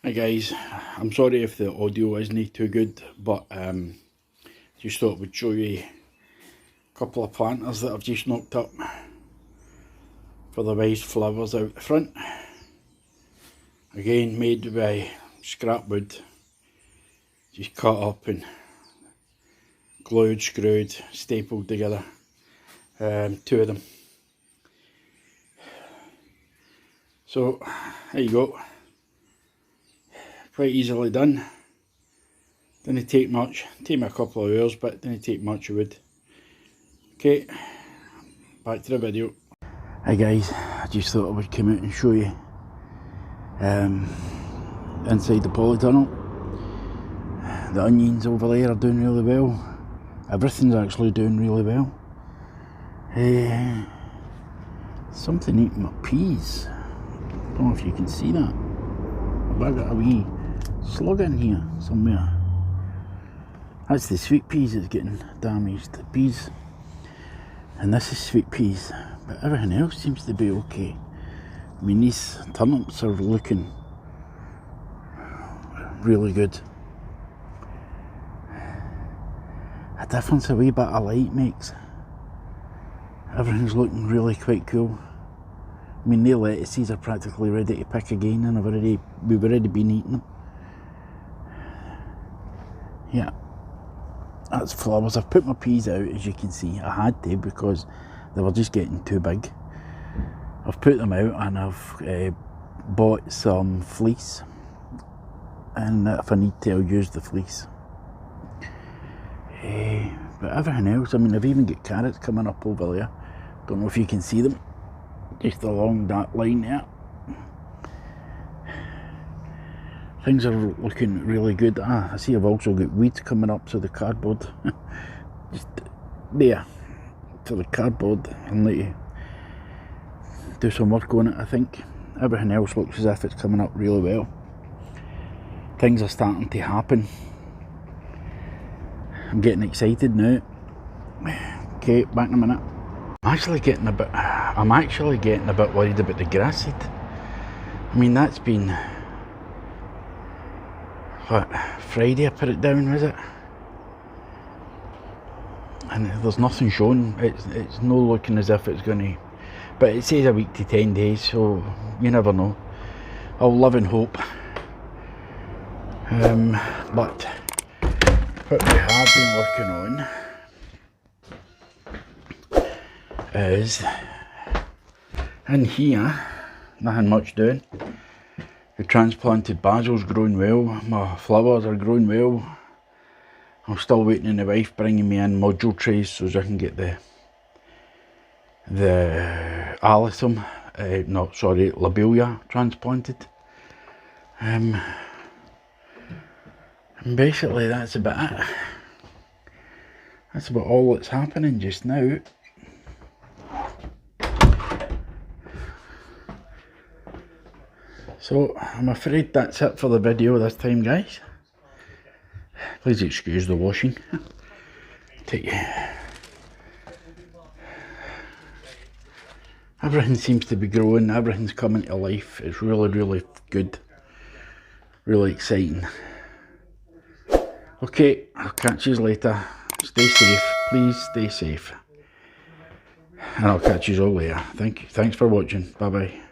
Hi guys, I'm sorry if the audio isn't too good, but just thought I would show you a couple of planters that I've just knocked up for the raised flowers out the front. Again, made by scrap wood, just cut up and glued, screwed, stapled together, two of them. So there you go. Quite easily done. Didn't take much. Take me a couple of hours, but didn't take much of it. Okay, back to the video. Hi guys, I just thought I would come out and show you inside the polytunnel. The onions over there are doing really well. Everything's actually doing really well. Something eating my peas. I don't know if you can see that. I've got a wee slug in here somewhere. That's the sweet peas that's getting damaged, the peas. And this is sweet peas, but everything else seems to be okay. I mean, these turnips are looking really good. A difference a wee bit of light makes. Everything's looking really quite cool. I mean, the lettuces are practically ready to pick again, and we've already been eating them. Yeah, that's flowers. I've put my peas out, as you can see. I had to because they were just getting too big. I've put them out and I've bought some fleece, and if I need to, I'll use the fleece. But everything else, I mean, I've even got carrots coming up over there. Don't know if you can see them. Just along that line there. Things are looking really good. I see I've also got weeds coming up to the cardboard. Just there, to the cardboard. I'll need to do some work on it, I think. Everything else looks as if it's coming up really well. Things are starting to happen. I'm getting excited now. Okay, back in a minute. I'm actually getting a bit worried about the grass seed. I mean, that's been, what, Friday I put it down, was it? And there's nothing showing. It's no looking as if it's going to, but it says a week to 10 days, so you never know. I'll live in hope. But what we have been working on is in here, nothing much doing. The transplanted basil's growing well, my flowers are growing well. I'm still waiting on the wife bringing me in module trays so I can get the lobelia transplanted. And basically that's about it. That's about all that's happening just now. So I'm afraid that's it for the video this time, guys. Please excuse the washing. Everything seems to be growing, everything's coming to life. It's really, really good. Really exciting. Okay, I'll catch you later. Stay safe, please stay safe. And I'll catch you all later. Thanks for watching. Bye bye.